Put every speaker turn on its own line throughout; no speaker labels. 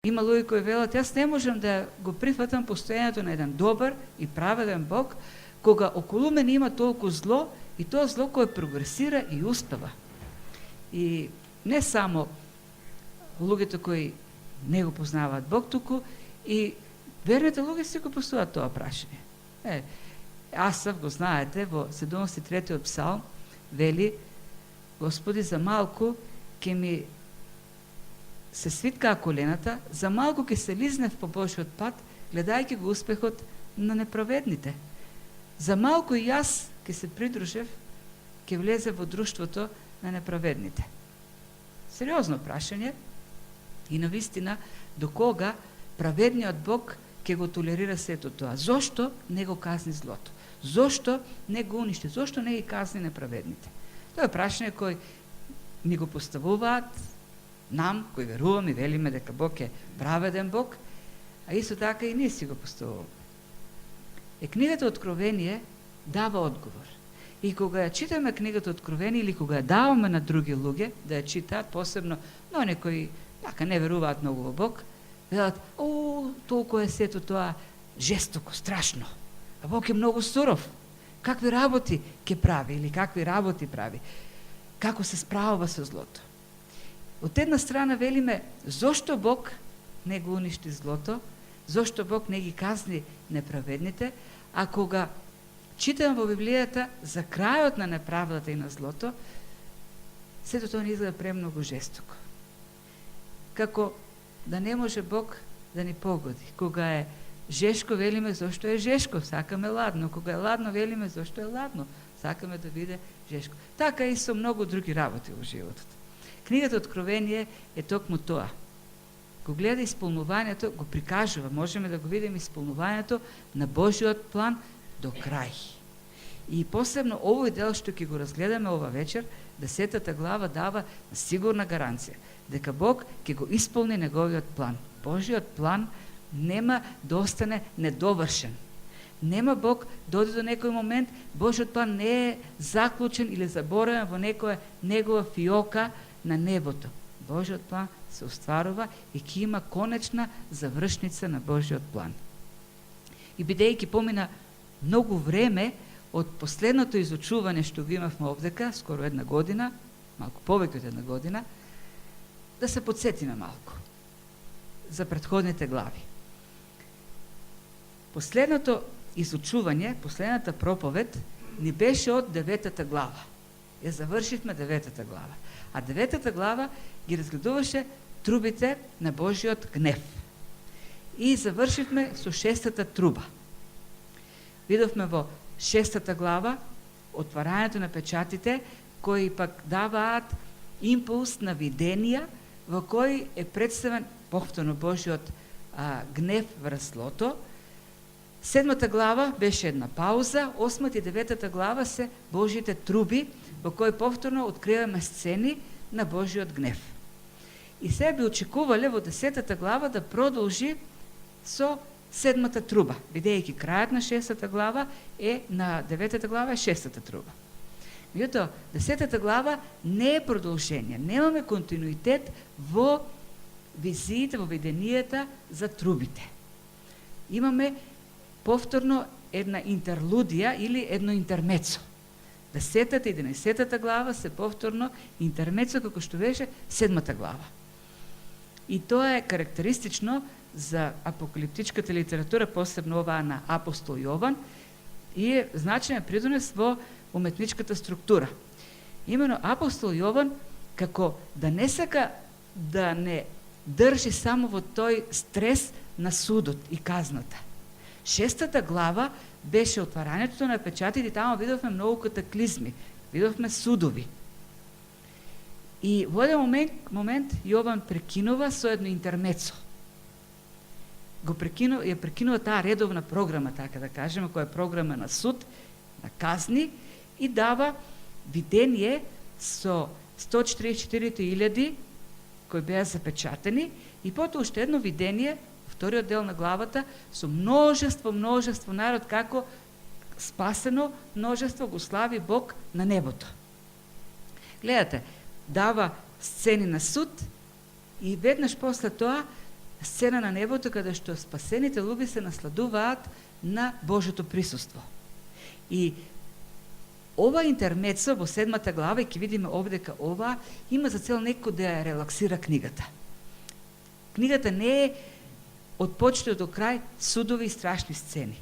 Има луѓе кои велат, јас не можам да го прифатам постојањето на еден добар и праведен Бог, кога околу мене има толку зло, и тоа зло кое прогресира и успева. И не само луѓето кои не го познаваат Бог, туку и верните луѓе си го поставаат тоа прашање. Асав, го знаете, во 73-тиот псалм вели: Господи, за малку ќе ми се свиткаа колената, за малку ќе се лизнев по Божиот пат, гледајќи го успехот на неправедните. За малку и јас ќе се придружев, ќе влезе во друштвото на неправедните. Сериозно прашање и навистина до кога праведниот Бог ќе го толерира сето тоа? Зошто не го казни злото? Зошто не го уништи? Зошто не ги казни неправедните? Тоа е прашање кој ни го поставуваат нам, кои веруваме и велиме дека Бог е праведен Бог, а исто така и ние си го поставуваме. Книгата Откровение дава одговор. И кога ја читаме книгата Откровение или кога ја даваме на други луѓе да ја читаат, посебно но некои така не веруваат многу во Бог, велат: толку е сето тоа жестоко, страшно. А Бог е многу суров. Какви работи ќе прави или какви работи прави? Како се справува со злото? Од една страна велиме, зошто Бог не го уништи злото, зошто Бог не ги казни неправедните, а кога читам во Библијата за крајот на неправдата и на злото, сето тоа не изгледа премногу жестоко. Како да не може Бог да ни погоди. Кога е жешко, велиме зошто е жешко, сакаме ладно. Кога е ладно, велиме зошто е ладно, сакаме да биде жешко. Така и со многу други работи во животот. Книгата Откровение е токму тоа. Го гледа исполнувањето, го прикажува, можеме да го видиме исполнувањето на Божиот план до крај. И посебно овој дел што ќе го разгледаме ова вечер, 10-та глава дава сигурна гаранција дека Бог ќе го исполни неговиот план. Божиот план нема да остане недовршен. Нема Бог да оди до некој момент, Божиот план не е заклучен или заборавен во некоја негова фиока на небото. Божиот план се остварува и ќе има конечна завршница на Божиот план. И бидејќи помина многу време од последното изучување што го имавме овдека, скоро една година, малку повеќе од една година, да се подсетиме малку за претходните глави. Последното изучување, последната проповед ни беше од 9-та глава. Ја завршивме 9-та глава. А 9-та глава ги разгледуваше трубите на Божиот гнев. И завршивме со 6-та труба. Видовме во 6-та глава отварањето на печатите, кои пак даваат импулс на виденија, во кој е представен повторно Божиот гнев врз злото. 7-та глава беше една пауза, 8-та и 9-та глава се Божите труби, во кој повторно откриваме сцени на Божиот гнев. И сега би очекувале во 10-та глава да продолжи со 7-та труба, бидејќи крајот на 6-та глава е на 9-та глава е 6-та труба. Меѓутоа, 10-та глава не е продолжение, немаме континуитет во визиите, во виденијата за трубите. Имаме повторно една интерлудија или едно интермецо. 10-та и 11-та глава се повторно интермецо, како што беше 7-та глава. И тоа е карактеристично за апокалиптичката литература, посебно оваа на апостол Јован, и е значајен придонес во уметничката структура. Имено апостол Јован, како да не сака да не држи само во тој стрес на судот и казната. 6-та глава беше отварањето на печатите и таму видовме многу катаклизми, видовме судови. И во еден момент Јован прекинува со едно интермецо. Ја прекинува таа редовна програма, така да кажеме, која е програма на суд, на казни, и дава видение со 144.000 кои беа запечатени, и потоа уште едно видение, вториот дел на главата, со множество народ, како спасено множество го слави Бог на небото. Гледате, дава сцени на суд и веднаш после тоа сцена на небото каде што спасените луѓе се насладуваат на Божјото присуство. И ова интермецо во 7 глава, и ќе видиме овде дека ова има за цел некој да ја релаксира книгата. Книгата не е од почеток до крај судови и страшни сцени.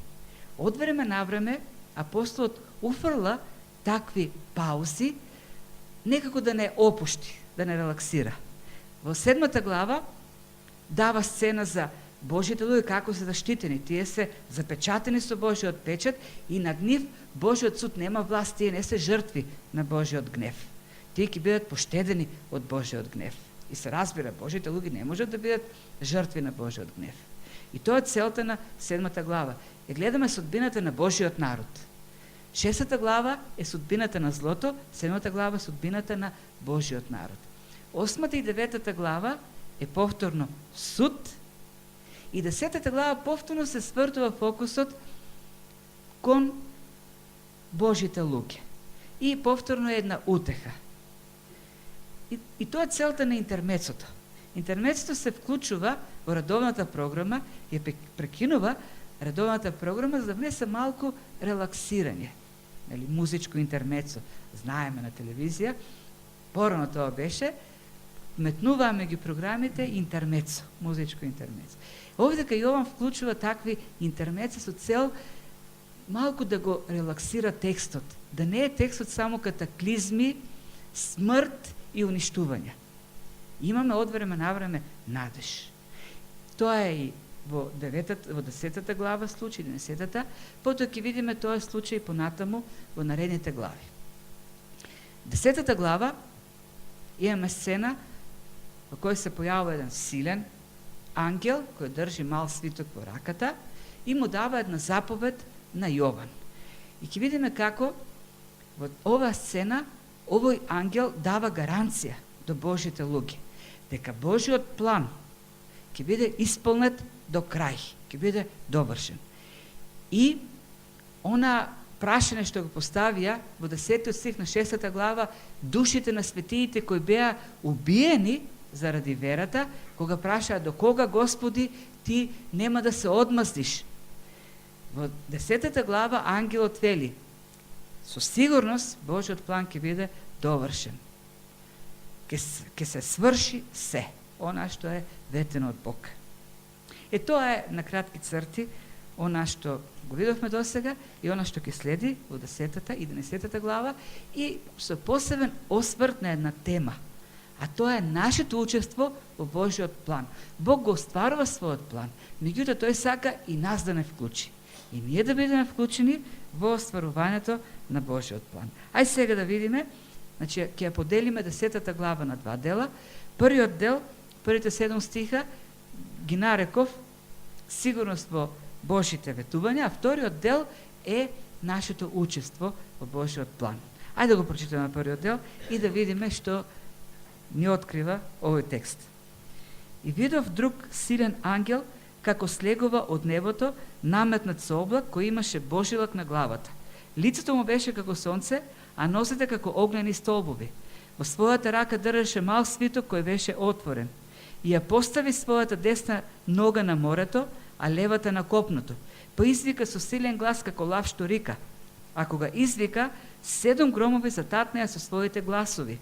Од време на време апостолот уфрла такви паузи, некако да не опушти, да не релаксира. Во 7 глава дава сцена за Божите луѓе како се заштитени. Тие се запечатени со Божиот печат и над нив Божиот суд нема власт, тие не се жртви на Божиот гнев. Тие ќе бидат поштедени од Божиот гнев. И се разбира, Божите луѓе не можат да бидат жртви на Божиот гнев. И тоа е целта на 7 глава. Е гледаме судбината на Божиот народ. 6 глава е судбината на злото, 7 глава судбината на Божиот народ. 8 и 9 глава е повторно суд, и 10 глава повторно се свртува фокусот кон Божите луѓе. И повторно е една утеха. И тоа е целта на интермецото. Интермецото се вклучува во редовната програма и прекинува редовната програма за да внесе малку релаксирање. Нели, музичко интермецо, знаеме на телевизија, порано тоа беше, метнуваме ги програмите интермецо, музичко интермецо. Овде кај Јован вклучува такви интермеци со цел малку да го релаксира текстот, да не е текстот само катаклизми, смрт и уништување. Имаме од време на време надеж. Тоа е и во 10 глава случај, 11-та, потоа ќе видиме тоа случај понатаму во наредните глави. 10 глава имаме сцена во која се појавува еден силен ангел кој држи мал свиток во раката и му дава една заповед на Јован. И ќе видиме како во оваа сцена овој ангел дава гаранција до Божите луѓе дека Божиот план ќе биде исполнет до крај, ќе биде довршен. И она прашање што го поставија во 10 стих на 6 глава, душите на светиите кои беа убиени заради верата, кога прашаа до кога Господи ти нема да се одмаздиш. Во 10 глава ангелот вели: со сигурност Божиот план ќе биде довршен. Ќе се сврши се, она што е ветено од Бог. Тоа е на кратки црти она што го видовме досега и она што ќе следи во 10 и 11 глава и со посебен осврт на една тема. А тоа е нашето учество во Божиот план. Бог го остварува својот план, меѓутоа тој сака и нас да не вклучи. И ние да бидеме вклучени во остварувањето на Божиот план. Ај сега да видиме, значи ќе ја поделиме 10 глава на два дела. Првиот дел, првите 7 стиха ги нареков сигурност во Божите ветувања, а вториот дел е нашето учество во Божиот план. Ајде да го прочитаме првиот дел и да видиме што ни открива овој текст. И видов друг силен ангел како слегува од небото, наметнат со облак кој имаше Божилак на главата. Лицето му беше како сонце, а носете како огнени столбови. Во својата рака држеше мал свиток кој беше отворен. И ја постави својата десна нога на морето, а левата на копното. Поизвика со силен глас како лав што рика. А кога извика, 7 громови зататнеа со своите гласови.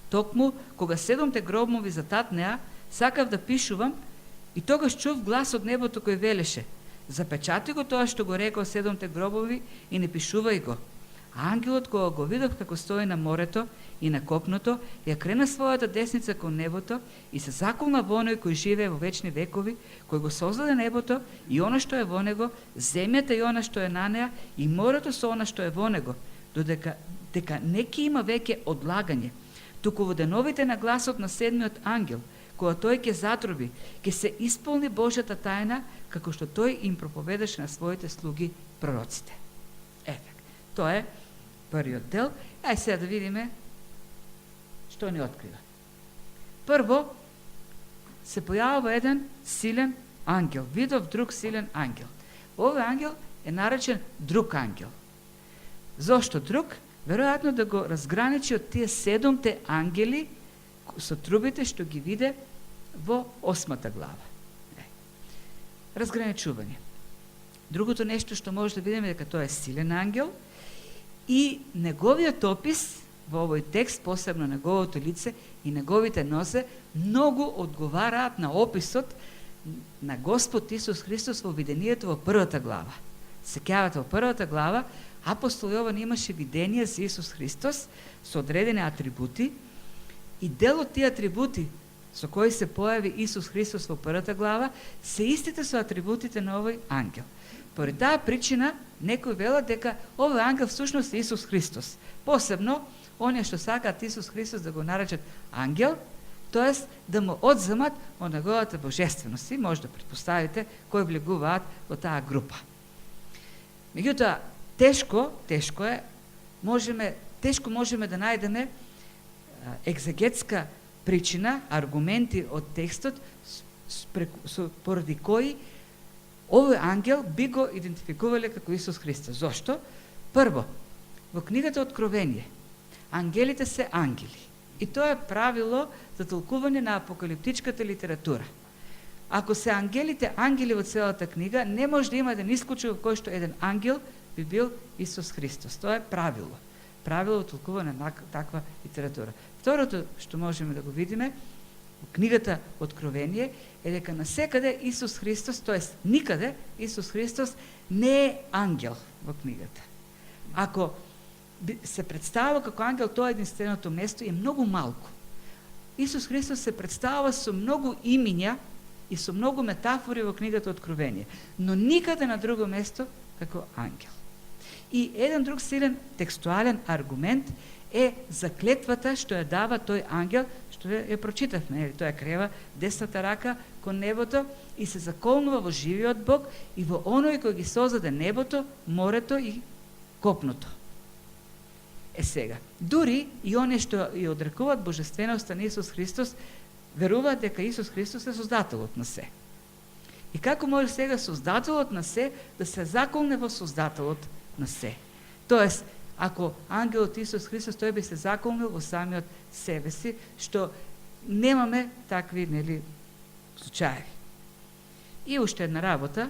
Токму, кога 7 громови зататнеа, сакав да пишувам, и тогаш чув глас од небото кој велеше: запечати го тоа што го рекол 7 гробови и не пишувај го. А ангелот кога го видов како стои на морето и на копното, ја крена својата десница кон небото и се заколна во оној кој живее во вечни векови, кој го создаде небото и она што е во него, земјата и она што е на неа, и морето со она што е во него, дека неки има веќе одлагање. Туку во деновите на гласот на 7-миот ангел, кога тој ќе затроби, ќе се исполни Божјата тајна, како што тој им проповедаше на своите слуги пророците. Тоа е првиот дел. Ај сега да видиме што ни открива. Прво, се појавува еден силен ангел. Видов друг силен ангел. Овој ангел е наречен друг ангел. Зошто друг? Веројатно да го разграничи од тие 7 ангели со трубите што ги виде во 8 глава. разграничување. Другото нешто што може да видиме дека тоа е силен ангел и неговиот опис во овој текст, посебно неговото лице и неговите нозе, многу одговараат на описот на Господ Исус Христос во видението во првата глава. Сеќавате, во првата глава апостол Јован имаше видение за Исус Христос со одредени атрибути и дел од тие атрибути со кои се појави Исус Христос во првата глава се истите со атрибутите на овој ангел. Поради таа причина некои велат дека овој ангел всушност е Исус Христос. Посебно оние што сакаат Исус Христос да го наречат ангел, тоест да му одземат од неговата божественост. И може да претпоставите кои влегуваат во таа група. Меѓутоа, тешко можеме да најдеме екзегетска причина, аргументи од текстот поради кои овој ангел би го идентификувале како Исус Христос. Зошто? Прво, во книгата Откровение, ангелите се ангели. И тоа е правило за толкување на апокалиптичката литература. Ако се ангели во целата книга, не може да има еден исклучок во кој што еден ангел би бил Исус Христос. Тоа е правило. Правило во толкување на таква литература. Второто што можеме да го видиме во книгата Откровение е дека насекаде Исус Христос, тоест никаде Исус Христос не е ангел во книгата. Ако се представува како ангел, тоа е единственото место и е многу малку. Исус Христос се представува со многу имиња и со многу метафори во книгата Откровение, но никаде на друго место како ангел. И еден друг силен текстуален аргумент е заклетвата што ја дава тој ангел, што ја прочитавме, тој ја крева десната рака кон небото и се заколнува во живиот Бог и во оној кој ги создаде небото, морето и копното. Сега, дури и оние што ја одрекуваат божественоста на Исус Христос, веруваат дека Исус Христос е создателот на се. И како може сега создателот на се да се заколне во создателот на се? Тоест, ако ангелот Исус Христос, тој би се заколнил во самиот себе си, што немаме такви, случаи. И уште една работа,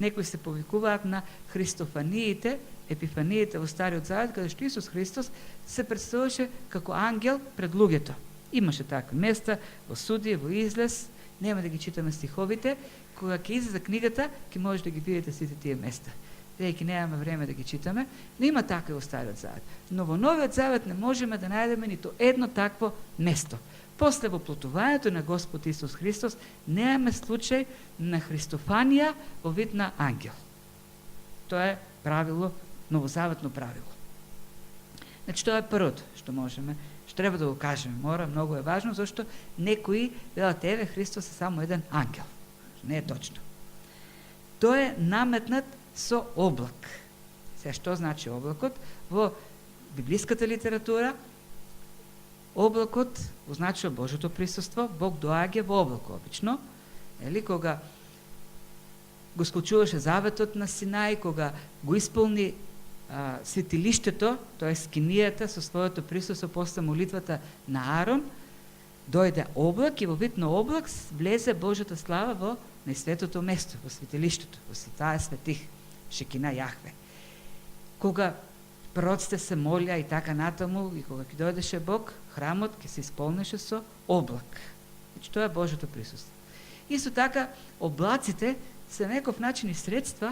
некои се повикуваат на христофаниите, епифаниите во Стариот Завет, каде што Исус Христос се представуваше како ангел пред луѓето. Имаше такви места во Судија, во Излез, нема да ги читаме стиховите, кога ќе излезе книгата, ќе може да ги видите сите тие места. Дејќи немаме време да ги читаме, но има такви во Стариот Завет. Но во Новиот Завет не можеме да најдеме ниту едно такво место. После воплотувањето на Господ Исус Христос немаме случај на христофанија во вид на ангел. Тоа е правило, новозаветно правило. Значи, тоа е првото што можеме, што треба да го кажеме. Многу е важно, зашто некои велат, еве, Христос е само еден ангел. Не е точно. Тој е наметнат со облак. Сега, што значи облакот? Во библиската литература, облакот означува Божјото присуство, Бог доаѓа во облак обично, кога го склучуваше заветот на Синај, кога го исполни светилиштето, тоа е скинијата со своето присуство после молитвата на Арон, дојде облак и во вид на облак влезе Божјата слава во најсветото место, во светилиштето, во светаа светих, Шекина Јахве. Кога пророците се молија и така натаму, и кога ќе дојдеше Бог, храмот ќе се исполнеше со облак. Значи, тоа е Божјото присуство. Исто така, облаците се некој начин и средства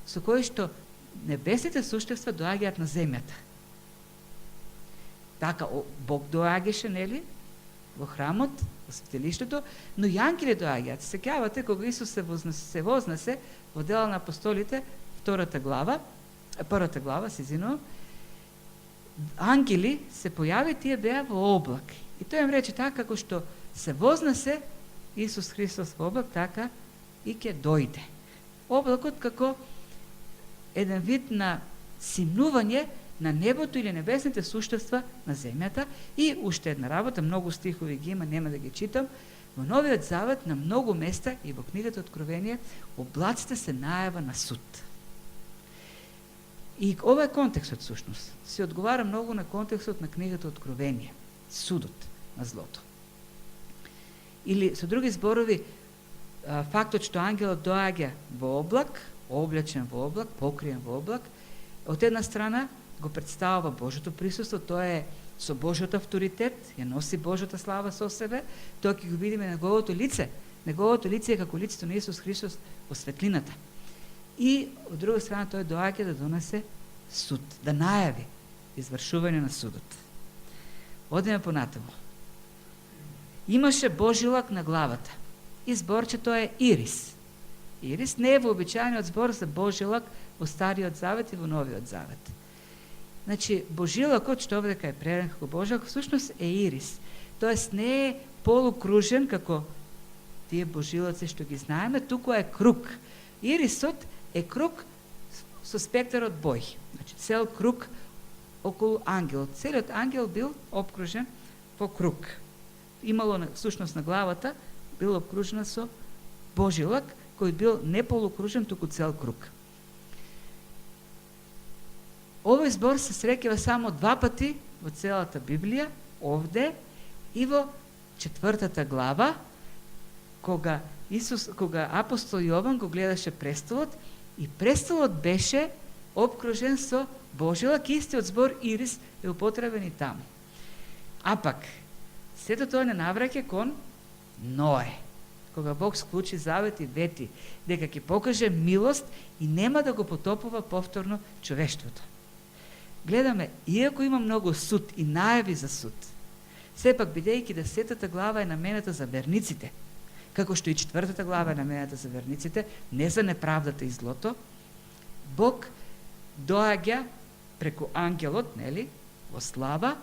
со кои што небесните суштества доаѓаат на земјата. Така, Бог доаѓаше, во храмот, во светилиштето, но и ангели доаѓаат. Сеќавате, кога Исус се вознесе во Дела на апостолите, првата глава, ангели се појави, тие беа во облак. И тој им рече, така како што се вознесе Исус Христос во облак, така и ќе дојде. Облакот како еден вид на симнување на небото или небесните суштества на земјата. И уште една работа, многу стихови ги има, нема да ги читам, во Новиот Завет на многу места и во книгата Откровение облаците се најава на суд. И ова е контекстот всушност. Се одговара многу на контекстот на книгата Откровение, судот на злото. Или со други зборови, фактот што ангелот доаѓа во облак, облечен во облак, покриен во облак, од една страна го представува Божјото присуство, тоа е со Божјот авторитет, ја носи Божјата слава со себе, тоа ќе го видиме на неговото лице. Неговото лице е како лицето на Исус Христос во светлината. И од друга страна тој доаѓа да донесе суд, да најави извршување на судот. Одиме понатаму. Имаше божилак на главата. И зборчето е ирис. Ирис не е вообичаениот збор за божилак во Стариот Завет и во Новиот Завет. Значи, божилакот, што овде е преведен како божилак, всушност е ирис. Тоест не е полукружен како тие божилаци што ги знаеме, туку е круг. Ирисот е круг со спектар од бој. Значи, цел круг околу ангелот. Целиот ангел бил обкружен во круг. Имало всушност на главата, бил обкружена со божилак, кој бил не полукружен, туку цел круг. Овој збор се среќава само 2 пати во целата Библија, овде и во 4 глава, кога апостол Јован го гледаше престолот, и престолот беше обкружен со божилак, истиот збор ирис е употребен и таму. А пак, сето тоа не навраќа кон Ное, кога Бог склучи завет и вети дека ќе покаже милост и нема да го потопува повторно човештвото. Гледаме, иако има многу суд и најави за суд, сепак бидејќи 10 глава е намената за верниците, како што и 4 глава е намената за верниците, не за неправдата и злото, Бог доаѓа преку ангелот, нели, во слава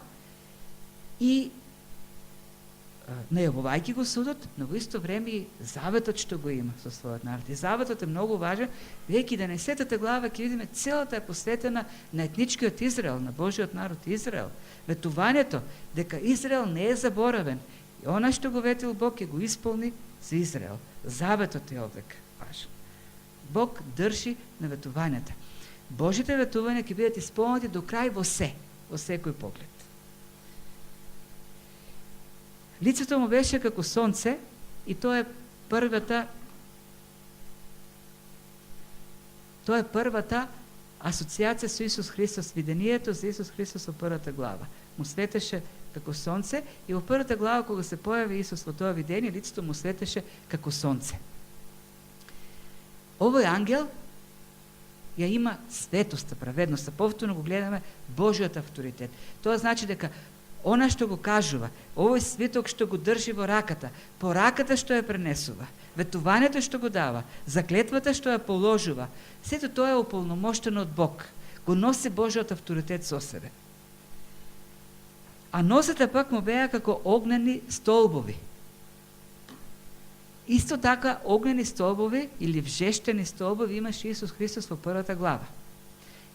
и најавувајќи го судот, но во исто време и заветот што го има со својот народ. И заветот е многу важен, веќе 11 глава ќе видиме целата е посветена на етничкиот Израел, на Божиот народ Израел. Ветувањето дека Израел не е заборавен и она што го ветил Бог ќе го исполни за Израел. Заветот е овек важен. Бог држи на ветувањата. Божите ветувања ќе бидат исполнети до крај во секој поглед. Лицето му беше како сонце и тоа е првата асоциација со Исус Христос, видението за Исус Христос во 1 глава. Му светеше како сонце и во 1 глава кога се појави Исус во тоа видение, лицето му светеше како сонце. Овој ангел ја има светоста, праведноста. Повторно го гледаме Божиот авторитет. Тоа значи дека она што го кажува, овој свиток што го држи во раката, по раката што ја пренесува, ветувањето што го дава, заклетвата што ја положува, сето тоа е уполномоштено од Бог. Го носи Божиот авторитет со себе. А носете пак му беа како огнени столбови. Исто така огнени столбови или вжештени столбови имаше Исус Христос во 1 глава.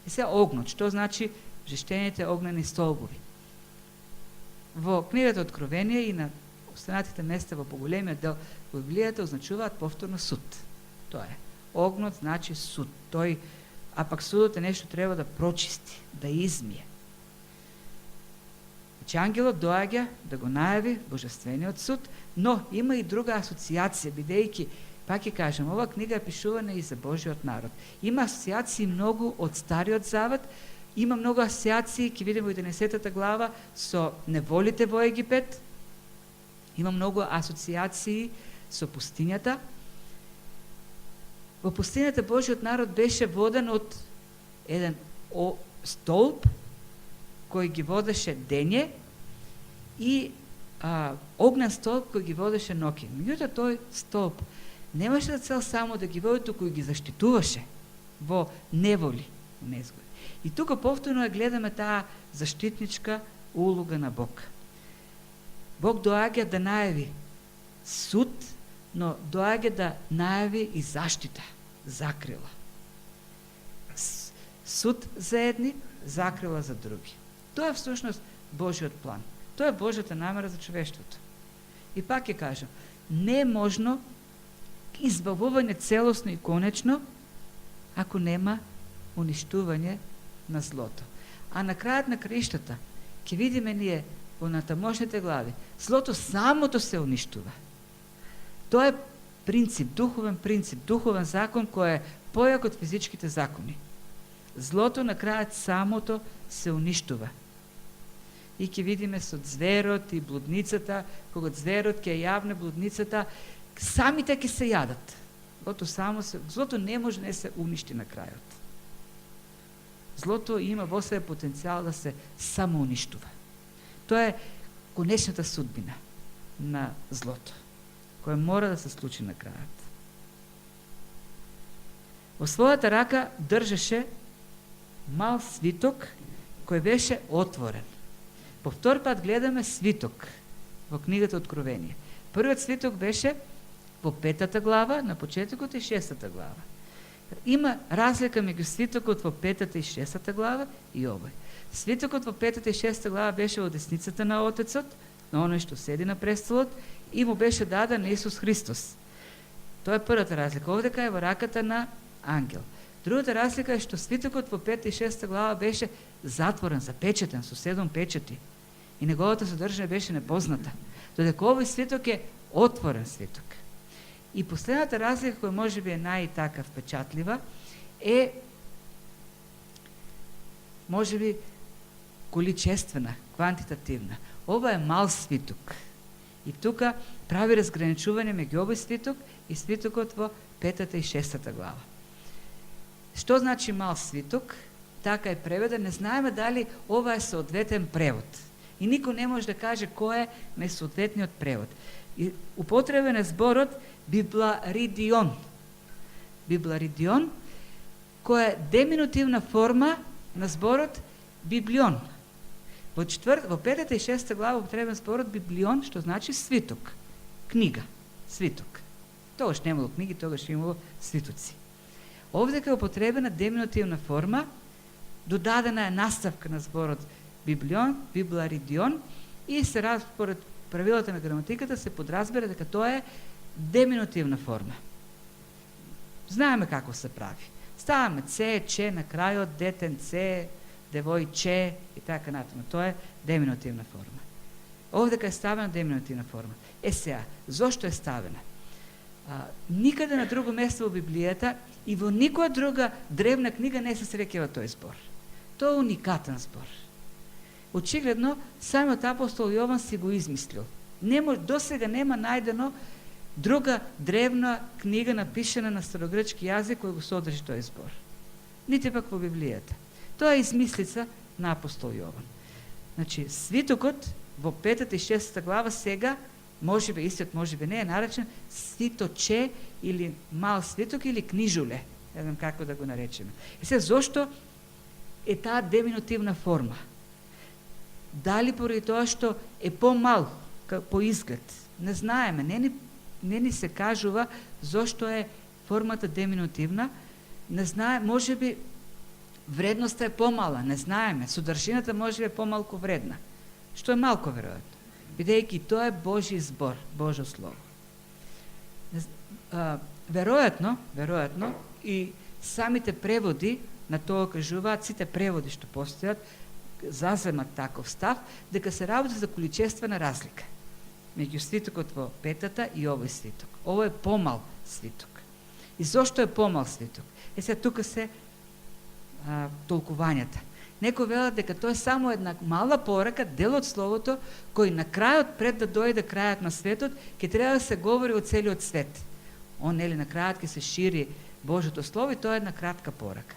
И се огнот, што значи вжештените огнени столбови? Во книгата Откровение и на останатите места во поголемиот дел во Библијата означуваат повторно суд. Тоа е. Огнот значи суд. А пак судот е нешто треба да прочисти, да измие. Значи ангелот доаѓа да го најави божествениот суд, но има и друга асоциација, бидејќи, пак ќе кажем, ова книга е пишувана и за Божиот народ. Има асоциации многу од Стариот Завет, има многу асоциации, ќе видиме во 11 глава, со неволите во Египет. Има многу асоциации со пустињата. Во пустињата Божиот народ беше воден од еден столб кој ги водеше дење и огнен столб кој ги водеше ноќе. Меѓутоа тој столб немаше за цел само да ги води, туку ги заштитуваше во неволи, во незгоди. И тука повторно гледаме таа заштитничка улога на Бог. Бог доаѓа да најави суд, но доаѓа да најави и заштита, закрила. Суд за едни, закрила за други. Тоа е всушност Божиот план. Тоа е Божјата намера за човештвото. И пак ќе кажам, не е можно избавување целосно и конечно ако нема уништување на злото. А на крајот на краиштата ќе видиме ние во натамошните глави, злото самото се уништува. Тоа е принцип, духовен закон кој е појак од физичките закони. Злото на крајот самото се уништува. И ќе видиме со зверот и блудницата, кога зверот ќе јавне блудницата, самите ќе се јадат. Злото не може не се уништи на крајот. Злото има во себе потенцијал да се самоуништува. Тоа е конечната судбина на злото, која мора да се случи на крајот. Во својата рака држеше мал свиток кој беше отворен. По втор пат гледаме свиток во книгата Откровение. Првиот свиток беше во 5 глава, на почетокот и 6 глава. Има разлика меѓу свитокот во 5 и 6 глава и овој. Свитокот во 5 и 6 глава беше во десницата на Отецот, на оној што седи на престолот, и му беше даден Исус Христос. Тоа е првата разлика. Овдека е во раката на ангел. Другата разлика е што свитокот во 5 и 6 глава беше затворен, запечатен со 7 печати и неговата содржина беше непозната. Додека овој свиток е отворен свиток. И последната разлика, која може би е најтака впечатлива, е може би количествена, квантитативна. Ова е мал свиток. И тука прави разграничување меѓу овој свиток и свитокот во 5 и 6 глава. Што значи мал свиток? Така е преведен. Не знаеме дали ова е соодветен превод. И никој не може да каже кој е најсоодветниот превод. И употребен е зборот библаридион. Библаридион, која е деминутивна форма на зборот библион. Во 5 и 6 глава употребен зборот библион, што значи свиток, книга, свиток. Тогаш немало книги, тогаш имало свитоци. Овдека е употребена деминутивна форма, додадена е наставка на зборот библион, библаридион, и според правилата на граматиката се подразбира дека тоа е деминутивна форма. Знаеме како се прави. Ставаме це, че на крајот, детен це, девојче и така натаму. Тоа е деминутивна форма. Овдека е ставена деминутивна форма. Сега, зошто е ставена? Никаде на друго место во Библијата и во никоја друга древна книга не се среќава тој збор. Тоа е уникатен збор. Очигледно, самиот апостол Јован си го измислил. До сега нема најдено друга древна книга напишена на старогрчки јазик кој го содржи тој збор. Нити пак во Библијата. Тоа е измислица на апостол Јован. Значи, свитокот во 5 и 6 глава сега, може би истиот, може би не, е наречен свиточе или мал свиток или книжуле. Не знам како да го наречеме. Сега, зошто е таа деминутивна форма? Дали поради тоа што е помал по изглед? Не знаеме, не ни се кажува зошто е формата деминутивна. Не знаеме, може би вредноста е помала, не знаеме. Содржината може би е помалку вредна, што е малко веројатно, бидејќи тоа е Божи збор, Божо слово. Веројатно и самите преводи на тоа кажуваат, сите преводи што постојат, заземат таков став, дека се работи за количествена разлика меѓу свитокот во 5 и овој свиток. Ово е помал свиток. И зошто е помал свиток? Сега тука се толкувањата. Некој велат дека тоа е само една мала порака, дел од словото, кој на крајот, пред да дојде крајот на светот, ќе треба да се говори во целиот свет. На крајот ќе се шири Божјото слово и тоа е една кратка порака.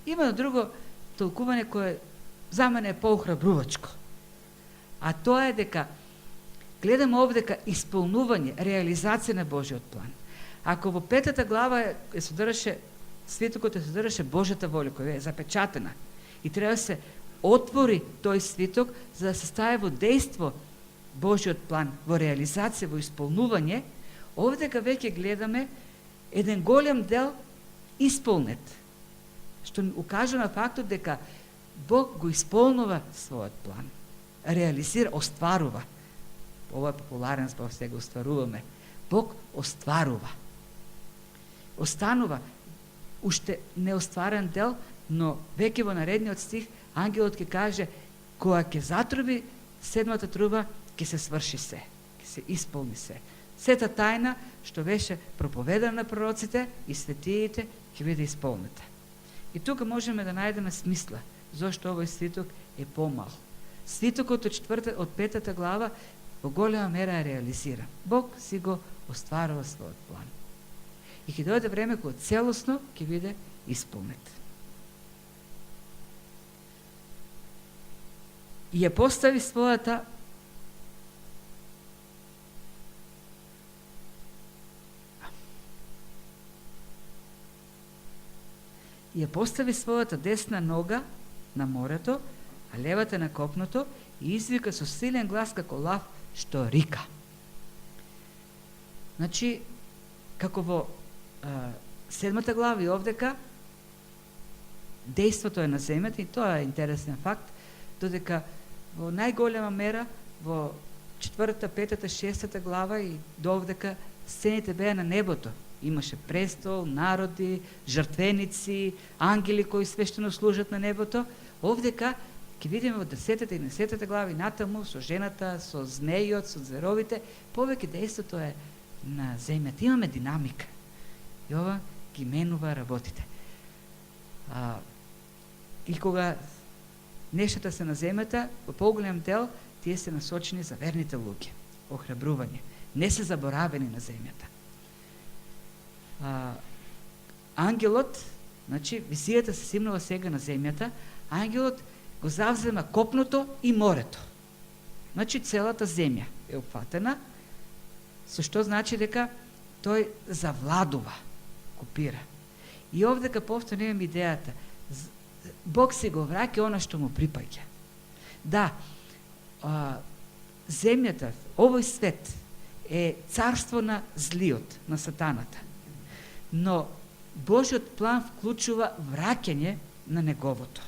Има друго толкување кое за мене е поохрабрувачко. А тоа е дека гледаме овдека исполнување, реализација на Божиот план. Ако во 5 глава свитокот се содржеше Божјата воља, која е запечатена, и треба да се отвори тој свиток за да се стави во дејство Божиот план, во реализација, во исполнување, овдека веќе гледаме еден голем дел исполнет, што укажува на фактот дека Бог го исполнува својот план, реализира, остварува. Ова е популарен збор, сега остваруваме. Бог остварува. Останува уште неостварен дел, но веќе во наредниот стих ангелот ќе каже кога ќе затруби седмата труба, ќе се сврши се, ќе се исполни се. Сета тајна што беше проповедана на пророците и светиите ќе биде исполнета. И тука можеме да најдеме смисла зошто овој свиток е помал. Свитокот од 5 глава во голема мера е реализиран. Бог си го остварува својот план. И ќе дојде време кога целосно ќе биде исполнет. И ја постави својата десна нога на морето, а левата на копното, и извика со силен глас како лав што рика. Значи, како во 7 глава и овдека, дејството е на земјата, и тоа е интересен факт, додека во најголема мера во 4, 5, 6 глава и до овдека сцените беа на небото. Имаше престол, народи, жртвеници, ангели кои свештено служат на небото. Овдека ќе видиме во 10 и 10 глави натаму со жената, со змејот, со зверовите, повеќе дејството е на земјата. Имаме динамика. И ова ги менува работите. И кога нештата се на земјата, во поголем дел тие се насочени за верните луѓе, охрабрување, не се заборавени на земјата. Ангелот, значи визијата се симнува сега на земјата, ангелот го завзема копното и морето. Значи целата земја е опфатена, со што значи дека тој завладува, копира. И овдека повторно имам идејата, Бог си го враќа она што му припаѓа. Да, земјата, овој свет е царство на злиот, на сатаната. Но Божиот план вклучува враќање на неговото.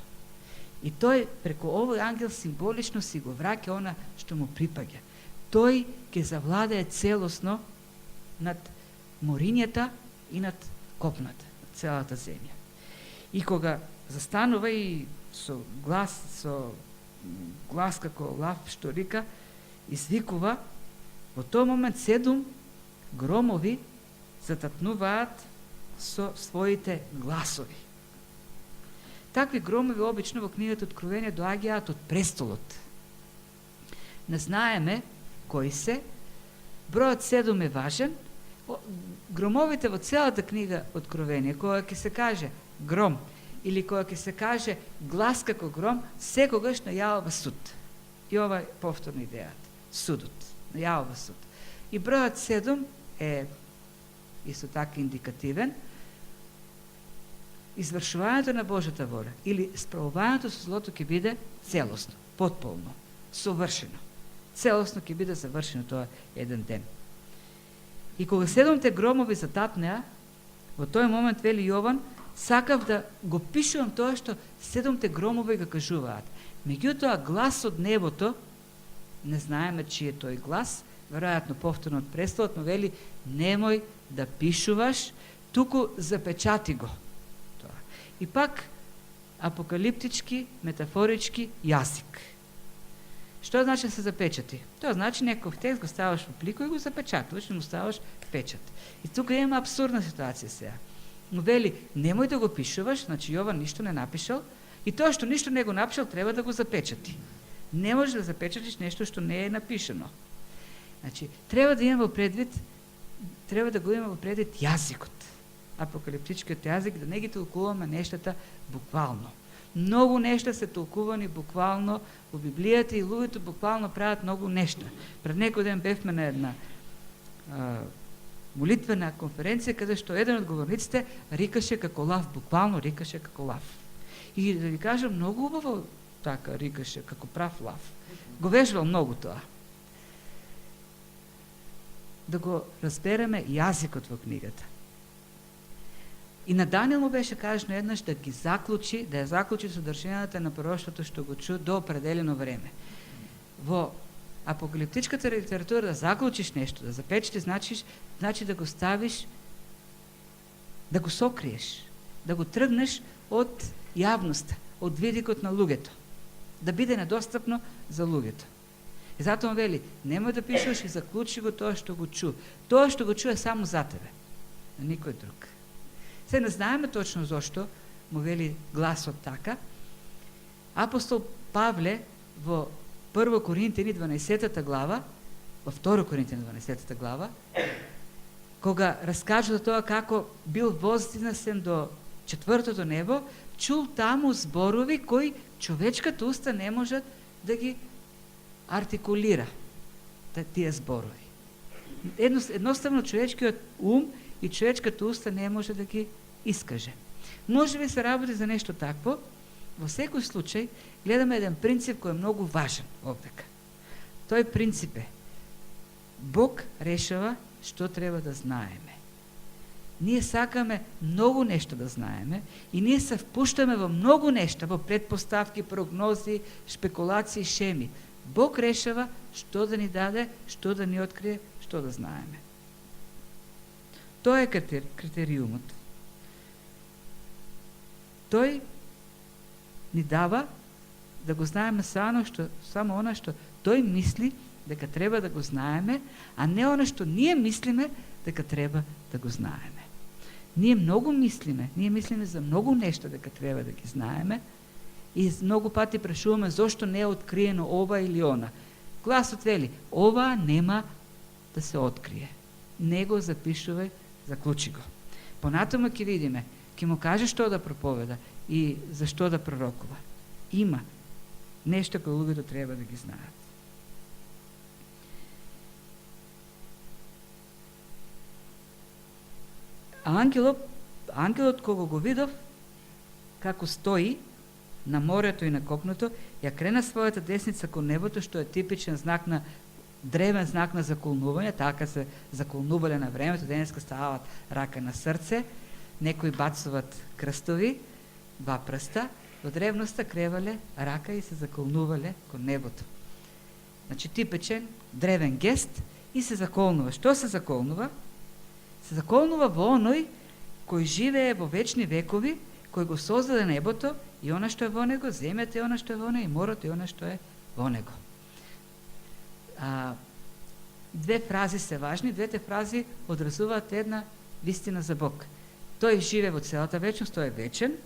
И тој преку овој ангел символично си го враќа она што му припаѓа. Тој ќе завладее целосно над морињата и над копната, целата земја. И кога застанува и со глас како лав што рика, извикува, во тој момент 7 громови зататнуваат со своите гласови. Такви громови обично во книгата Откровение доаѓаат од престолот. Не знаеме кои се, бројот 7 е важен. Громовите во целата книга Откровение, кога ќе се каже гром, или кога ќе се каже глас како гром, секогаш најавува суд. И ова е повторна идејата. Судот. Најавува суд. И бројот 7 е исто така индикативен. Извршувањето на Божјата воля или справувањето со злото ќе биде целосно, потполно, совршено. Целосно ќе биде завршено тоа еден ден. И кога 7 громови зататнеа, во тој момент, вели Јован, сакав да го пишувам тоа што 7 громови го кажуваат. Меѓутоа, глас од небото, не знаеме чиј е тој глас, веројатно повторно од престолот, но вели, немој да пишуваш, туку запечати го. Тоа. И пак, апокалиптички, метафорички јазик. Што значи да се запечати? Тоа значи некој текст го ставаш во плико и го запечатуваш, и му ставаш печат. И тука има абсурдна ситуација сега. Но вели, немој да го пишуваш, значи Јован ништо не напишал, и тоа што ништо не го напишал, треба да го запечати. Не може да запечатиш нешто што не е напишано. Значи, треба да го имаме во предвид јазикот. Апокалиптичкиот јазик, да не ги толкуваме нештата буквално. Многу нешта се толкувани буквално во Библијата и луѓето буквално прават многу нешта. Пред некој ден бевме на една молитвена конференција каде што еден од говорниците рикаше како лав, буквално рикаше како лав. И да ви кажам, многу убаво така рикаше како прав лав. Го вежбал многу тоа. Да го разбереме јазикот во книгата. И на Даниел му беше кажано еднаш да ја заклучи содржината на пророштвото што го чу до определено време. Во апокалиптичката литература да заклучиш нешто, да запечатиш, значи да го ставиш, да го сокриеш, да го тргнеш од јавноста, од видикот на луѓето, да биде недостапно за луѓето. И затоа му вели, немој да пишеш и заклучи го тоа што го чу. Тоа што го чу е само за тебе, на никој друг. Се не знаеме точно зошто му вели гласот така. Апостол Павле во 1 Коринтини 12 глава, во 2 Коринтини 12 глава, кога раскажа тоа како бил воздигнесен до 4-то небо, чул таму зборови кои човечката уста не можат да ги артикулира, тие зборови. Едноставно човечкиот ум и човечката уста не може да ги искаже. Може би се работи за нешто такво. Во секој случај гледаме еден принцип кој е многу важен овдека. Тој принцип е Бог решава што треба да знаеме. Ние сакаме многу нешто да знаеме и ние се впуштаме во многу нешта, во предпоставки, прогнози, шпекулации, шеми. Бог решава што да ни даде, што да ни открие, што да знаеме. Тоа е критериумот. Тој ни дава да го знаеме само она што тој мисли дека треба да го знаеме, а не она што ние мислиме дека треба да го знаеме. Ние мислиме за многу нешта дека треба да ги знаеме и многу пати прашуваме зошто не е откриено ова или она. Гласот вели, ова нема да се открие. Не го запишувај, заклучи го. Понатаму ќе видиме, ќе му каже што да проповеда и за што да пророкува. Има нешто кој луѓето треба да ги знаат. А ангелот кога го видов како стои на морето и на копното, ја крена својата десница кон небото, што е типичен знак на древен знак на заколнување, така се заколнувале на времето, денеска стават рака на срце, некои бацуват крстови, 2 прста, во древноста кревале рака и се заколнувале кон небото. Значи типичен древен гест и се заколнува. Што се заколнува? Се заколнува во оној кој живее во вечни векови, кој го создаде небото и она што е во него, земјата и она што е во него, и морото и она што е во него. Две фрази се важни, двете фрази одразуваат една вистина за Бог. Тој живее во целата вечност, тој е вечен,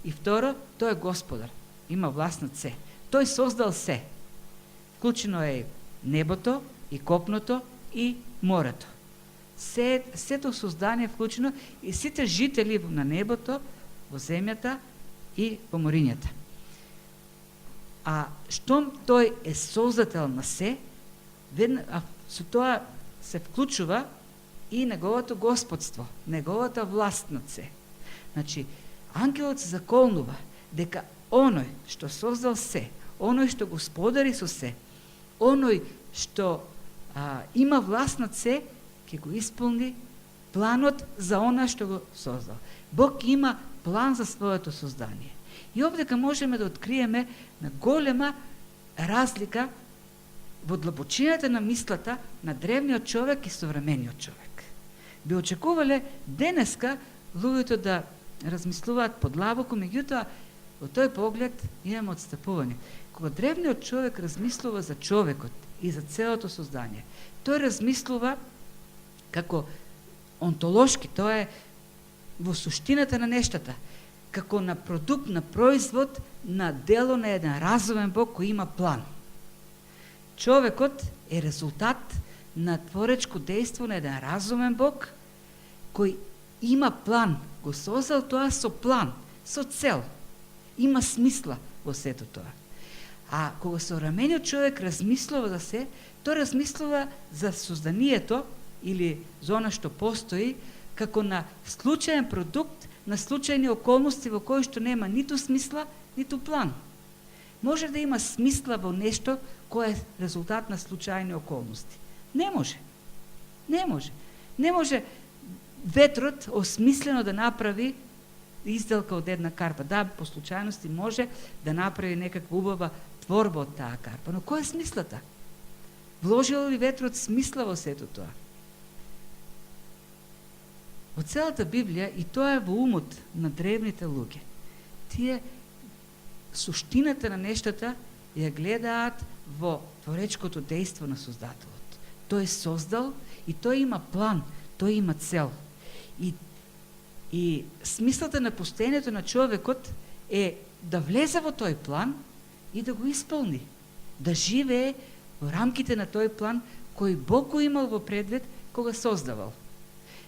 и второ, тој е Господар, има власт над се. Тој создал се. Вклучено е небото, и копното, и морето. Сето создание вклучено и сите жители на небото, во земјата и во морињата. А штом тој е создател на се, со тоа се вклучува и неговото господство, неговата власт над се. Значи, ангелот се заколнува дека оној што создал се, оној што господари со се, оној што има власт над се, ќе го исполни планот за она што го создал. Бог има план за своето создание. И овдека можеме да откриеме на голема разлика во длабочината на мислата на древниот човек и современиот човек. Би очекувале денеска луѓето да размислуваат подлабоко, меѓутоа во тој поглед имаме отстапување. Кога древниот човек размислува за човекот и за целото создание, тој размислува како онтолошки, тоа е во суштината на нештата, како на продукт, на производ, на дело на еден разумен Бог кој има план. Човекот е резултат на творечко дејство на еден разумен Бог кој има план, го создал тоа со план, со цел. Има смисла во сето тоа. А кога современиот човек размислува за се, тој размислува за созданието или за она што постои, како на случаен продукт на случајни околности во кои што нема ниту смисла, ниту план. Може да има смисла во нешто кое е резултат на случајни околности. Не може. Не може. Не може ветрот осмислено да направи изделка од една карпа. Да, по случајности може да направи некаква убава творба од таа карпа. Но која е смислата? Вложил ли ветрот смисла во сето тоа? Во целата Библија, и тоа е во умот на древните луѓе, тие суштината на нештата ја гледаат во творечкото дејство на Создателот. Тој создал и тој има план, тој има цел. И смислата на постоењето на човекот е да влезе во тој план и да го исполни, да живее во рамките на тој план кој Бог го имал во предвид кога создавал.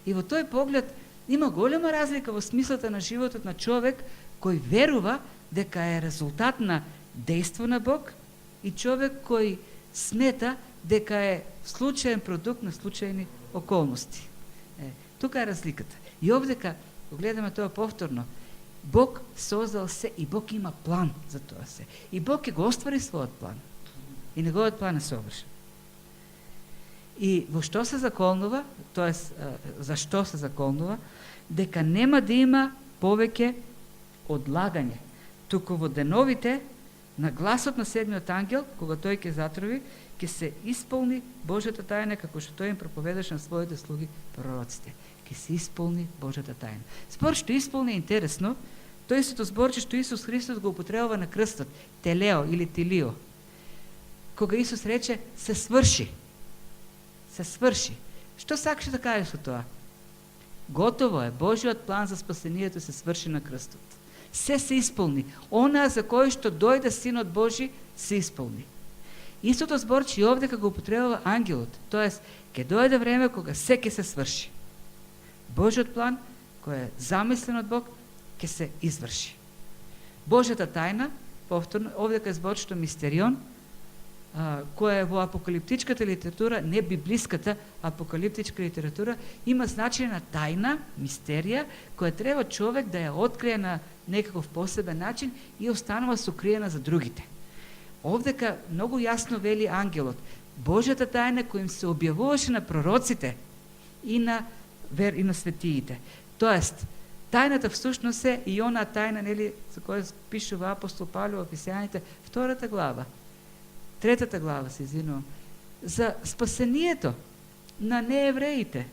И во тој поглед има голема разлика во смислата на животот на човек кој верува дека е резултат на дејство на Бог и човек кој смета дека е случаен продукт на случајни околности. Тука е разликата. И овдека, го гледаме тоа повторно, Бог создал се и Бог има план за тоа се. И Бог ќе го оствари својот план. И неговиот план е совршен. И во што се заколнува, тоест за што се заколнува, дека нема да има повеќе одлагање, туку во деновите на гласот на седмиот ангел, кога тој ќе затрови, ќе се исполни Божјата тајна како што тој им проповедаше на своите слуги пророците. Ќе се исполни Божјата тајна. Збор што исполни е интересно, тој истото зборче што Исус Христос го употребува на крстот, телео или телио. Кога Исус рече се сврши. Се сврши. Што сакаше да каже со тоа? Готово е, Божјиот план за спасението се сврши на крстот. Се исполни. Она за кој што дојде Синот Божи се исполни. Истото зборче и овде како го употребува ангелот, тоест ќе дојде време кога се ќе се сврши. Божјиот план кој е замислен од Бог ќе се изврши. Божјата тајна, повторно, овде кај зборчето мистерион, која е во апокалиптичката литература, не библиската апокалиптичка литература, има значење на тајна, мистерија, која треба човек да ја открие на некаков посебен начин и останува сокриена за другите. Овдека многу јасно вели ангелот, Божјата тајна која им се објавуваше на пророците и на светиите. Тоест, тајната всушност е и она тајна, нели, за која пишува апостол Павле во Ефесјаните, 2 глава, 3 глава, се извинувам, за спасението на неевреите.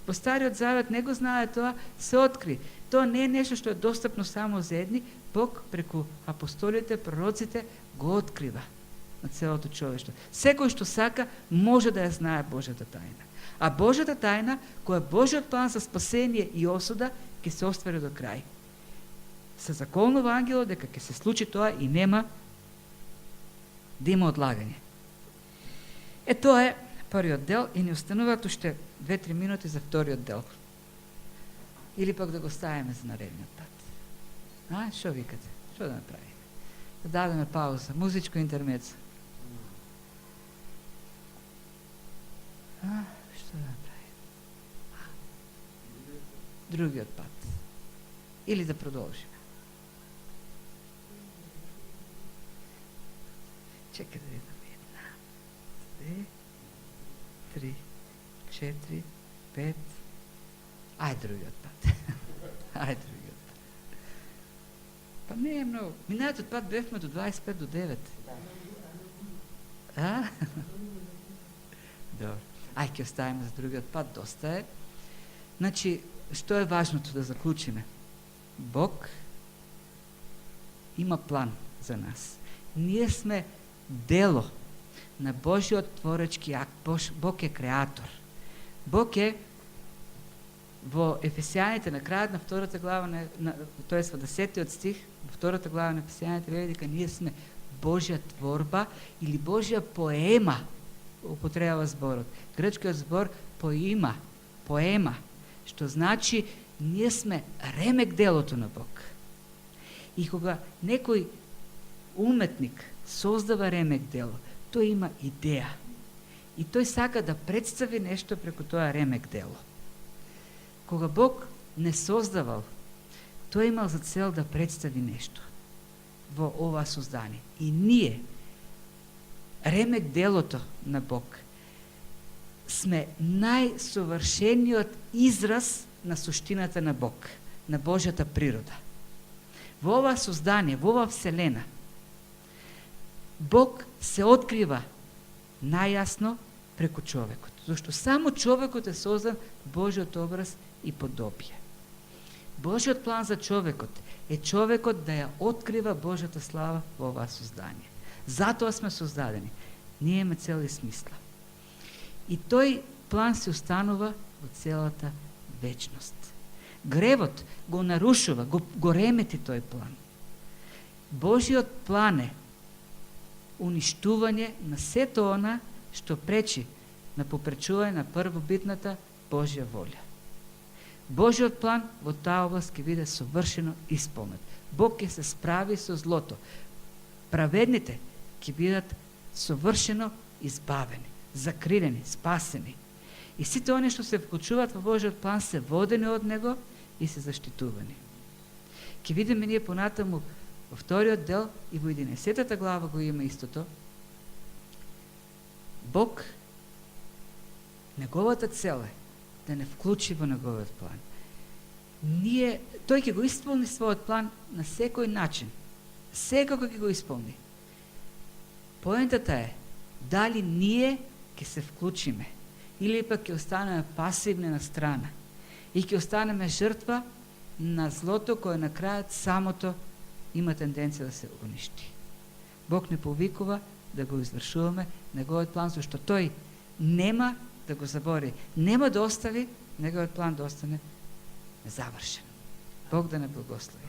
По Стариот Завет не го знае тоа, се откри. Тоа не е нешто што е достапно само за едни, Бог преку апостолите, пророците го открива на целото човештво. Секој што сака може да ја знае Божјата тајна. А Божјата тајна, која е Божјиот план за спасение и осуда, ќе се оствари до крај. Се заколнува ангелот дека ќе се случи тоа и нема да има одлагање. Тоа е првиот дел и ни остануваат уште 2-3 минути за вториот дел. Или пак да го ставиме за наредниот пат. Шо викате? Шо да направиме? Да дадеме пауза, музичко интермецо. Што да направиме? Другиот пат. Или да продолжиме. Чекай да видам. 1, 2, 3, 4, 5. Ајде другиот пат. Ајде другиот пат. Па не е многу. Минатиот пат бевме до 25 до 9. Добро. Ајде ќе оставиме за другиот пат, доста е. Значи, што е важното да заклучиме? Бог има план за нас. Ние сме дело на Божиот творечки акт. Бог е креатор. Бог е во Ефесјаните на крајот на 2 глава, тоест во 10-тиот стих, во 2 глава на Ефесјаните вели дека ние сме Божја творба или Божја поема, употребава зборот. Грчкиот збор поема, што значи ние сме ремек делото на Бог. И кога некој уметник создава ремек дело, тој има идеја. И тој сака да представи нешто преку тоа ремек дело. Кога Бог не создавал, тој имал за цел да представи нешто во ова создание. И ние, ремек делото на Бог, сме најсовршениот израз на суштината на Бог, на Божјата природа. Во ова создание, во ова вселена, Бог се открива најјасно преку човекот, зашто само човекот е создан Божјиот образ и подобие. Божјиот план за човекот е човекот да ја открива Божјата слава во ова создание. Затоа сме создадени. Ние имаме цел и смисла. И тој план се останува во целата вечност. Гревот го нарушува, го ремети тој план. Божиот план е уништување на сето она што пречи на попречување на првобитната Божја воља. Божиот план во таа област ќе биде совршено исполнет. Бог ќе се справи со злото. Праведните ќе бидат совршено избавени, закрилени, спасени. И сите оние што се вклучуваат во Божиот план се водени од него и се заштитувани. Ќе видиме ние понатаму во вториот дел и во 11-та глава го има истото. Бог, неговата цел е да не вклучи во неговиот план. Тој ќе го исполни својот план на секој начин. Секако ќе го исполни. Поентата е дали ние ќе се вклучиме или пак ќе останеме пасивни на страна и ќе останеме жртва на злото кое на крајот самото има тенденција да се уништи. Бог не повикува да го извршуваме неговиот план, зашто тој нема да го забори, нема да остави неговиот план да остане незавршен. Бог да не благослови.